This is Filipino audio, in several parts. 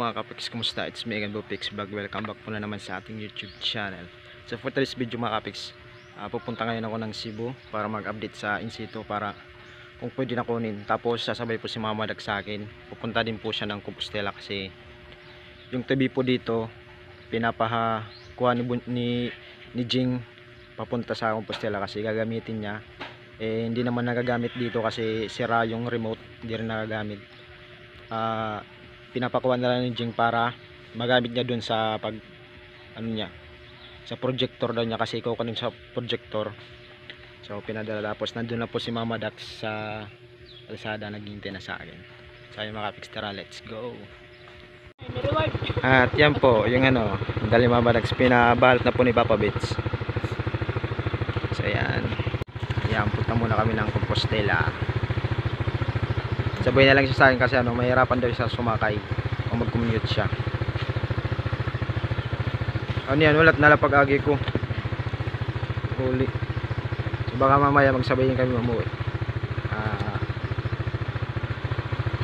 mga kapiks, kumusta? It's me again, Bupix Vlog. Welcome back po na naman sa ating YouTube channel. So for today's video mga kapiks, pupunta ngayon ako ng Cebu para mag-update sa in situ para kung pwede na kunin. Tapos sasabay po si Mama Dag sa akin. Pupunta din po siya ng Compostela kasi yung tabi po dito pinapakuha ni Jing papunta sa Compostela kasi gagamitin niya. Hindi naman nagagamit dito kasi sira yung remote, hindi rin nagagamit. Pinapakuha na lang ni Jing para magamit niya dun sa sa projector daw niya kasi ikaw kanun sa projector. So pinadala, tapos nandun na po si Mama Dax sa kalsada, naghihintay na sa akin. So yung mga kapiks, tara, let's go. At yan po yung dali Mama Dax, pinabalot na po ni Papa Bits. So yan, punta muna kami ng Compostela. Sabay na lang siya sa akin kasi mahirapan daw siya sumakay o mag-commute siya. Ano yan, walat nalapag-agi ko huli. So baka mamaya magsabayin kami umuwi.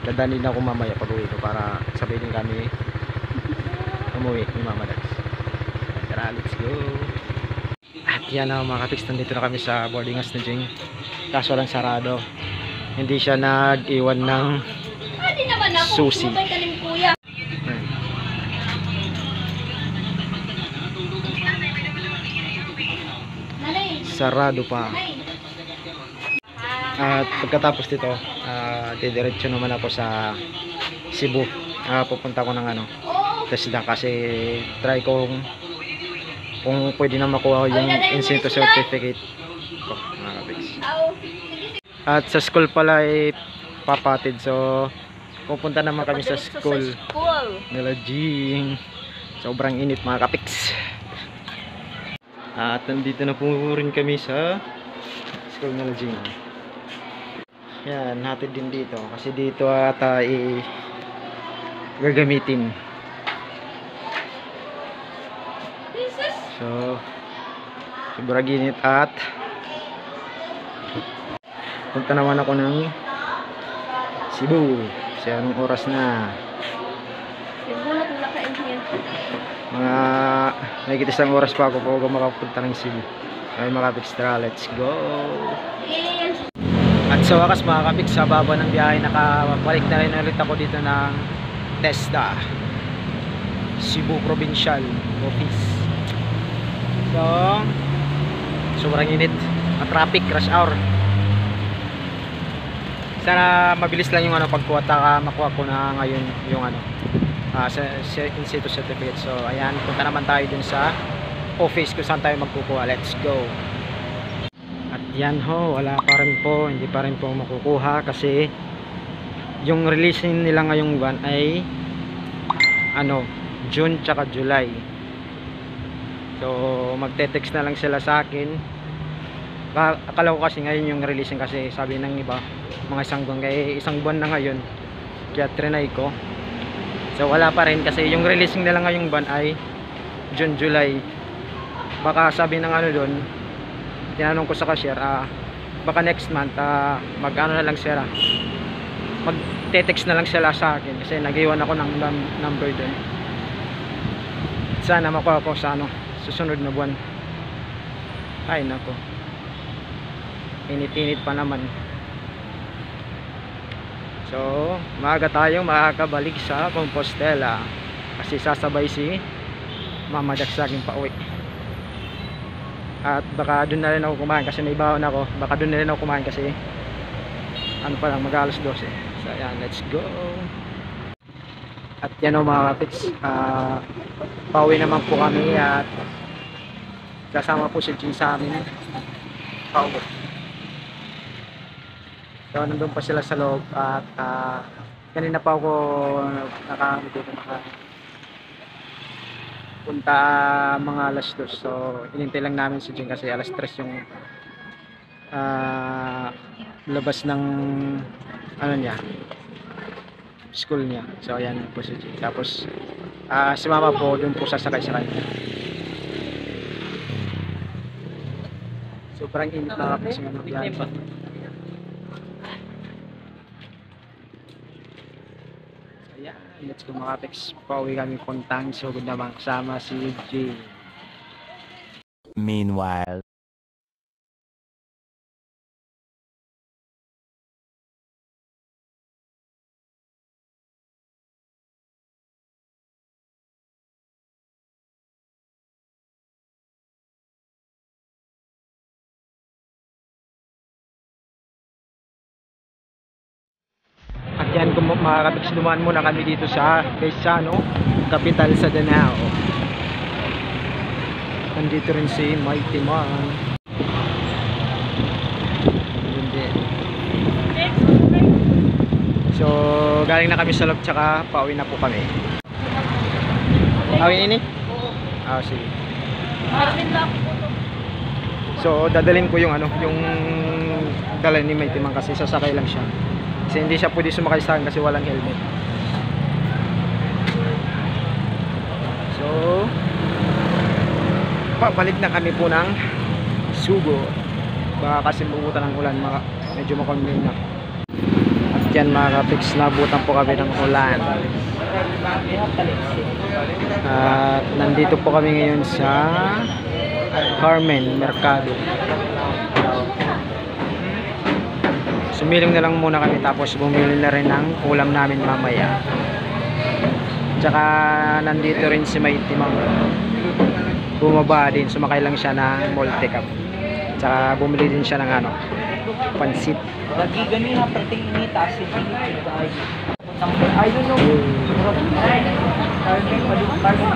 Dadanin ako mamaya pag uwi ko para sabayin kami umuwi ni Mama Dax. Tara, let's go. At yan mga kapiks, nandito na kami sa boarding house ni Jing. Kaso lang sarado, hindi siya nag-iwan ng susi. Sarado pa. At pagkatapos dito, didiretso naman ako sa Cebu. Pupunta ko ng TESDA kasi try kung pwede na makuha yung in-situ certificate. At sa school pala ay papatid, so pupunta naman kami sa school nila Jing. Sobrang init mga kapiks. At nandito na po rin kami sa school nila Jing. Yan, hatid din dito kasi dito ata gagamitin. So sobrang init at punta naman ako ng Cebu. Kasi anong oras na? Mga mahigit isang oras pa ako kung makapunta ng Cebu. Ay mga kapiks, tara, let's go. At sa wakas mga kapiks, sa baba ng biyahe nakabalik na rin ulit ako dito ng TESDA Cebu Provincial Office. So sobrang init at traffic, rush hour. Sana mabilis lang yung pagkuha, makuha ko na ngayon yung in situ certificate. So ayan, punta naman tayo dun sa office kung saan tayo magkukuha. Let's go. At yan wala pa rin po, hindi pa rin po makukuha kasi yung releasing nila ngayong buwan ay June tsaka July. So magte-text na lang sila sa akin. Akala ko kasi ngayon yung releasing kasi sabi ng iba mga isang buwan na ngayon, kaya trinay ko. So wala pa rin kasi yung releasing nila ngayong buwan ay June, July. Baka sabi ng doon, tinanong ko sa cashier, baka next month na lang sila, magte-text na lang sila sa akin kasi nag-iwan ako ng number doon. Sana makuha ko sa susunod na buwan. Ay nako, init-init pa naman. So maaga tayong makakabalik sa Compostela kasi sasabay si Mama Dax sa akin pa uwi. At baka doon na rin ako kumain kasi may baon ako. Baka doon na rin ako kumain kasi pa lang, mag-alas 12. So ayan, let's go. At yan mga kapiks, pauwi naman po kami at kasama po si Jing sa amin pauwi. So nandun pa sila sa loob at kanina pa ako punta mga alas 2. So inintay lang namin si Jing kasi alas 3 yung labas ng school niya. So ayan po si Jing. Tapos si Mama po dun po sasakay sa kanya. Sobrang init na kasi biyahe pa. Let's So mga kapiks, pauwi kami puntang sugod naman kasama si Jay. Meanwhile. At yan mga kapiks, dumaan muna kami dito sa Quezano, capital sa Danao. Nandito rin si Mighty Man. Yun din. So galing na kami sa loob, tsaka pauwi na po kami. Awin ini? Ah, sige. So dadalhin ko yung yung dala ni Mighty Man kasi sasakay lang siya. Kasi hindi siya pwede sumakay sa akin kasi walang helmet. So papalit na kami po ng Sugo. Baka kasi bubutan ng ulan, medyo makonvene na. At yan mga kapiks, nabutan po kami ng ulan. At nandito po kami ngayon sa Carmen Mercado. Sumiling na lang muna kami, tapos bumili na rin ng ulam namin mamaya. Tsaka nandito rin si Mighty Mang. Bumaba din, sumakay lang siya ng multi-cup. Tsaka bumili din siya ng pansit. Lagi ganun na perting inita si I don't know. Padung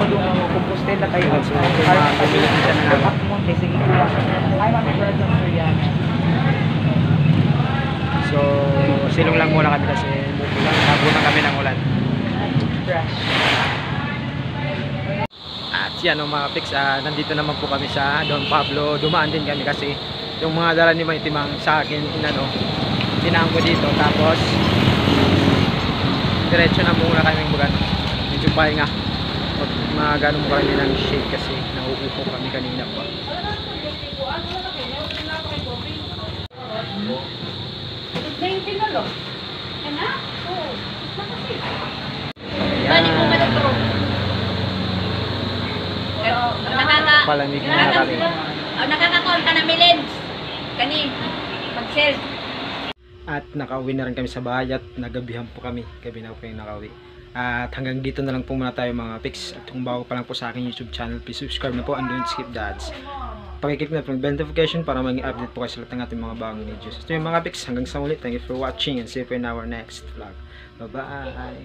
Compostela tayo. Bumili din siya ng Sige ko. Ay, mami, brother sir yan. So silong lang muna kami kasi nabunan kami ng ulan. At yan mga pics, nandito naman po kami sa Don Pablo. Dumaan din kami kasi yung mga dala ni Mighty Mang sa akin tinaan ko dito, tapos diretso na muna kami medyo pahinga. Mga ganun mo kami ng shake kasi nauupo kami kanina pa. Palamig na kami. Nakakakon ka na milins. Kani, mag-sell. At nakauwi na rin kami sa bahay at nagabihan po kami. Gabi na po yung nakauwi. At hanggang dito na lang po muna tayo mga pics. At kung bago pa lang po sa aking YouTube channel, please subscribe na po and don't skip the ads. Pakiklik na po yung bell notification para maging update po kayo sa lahat ng ating mga bagong videos. Ito yung mga pics. Hanggang sa muli. Thank you for watching and see you in our next vlog. Bye bye.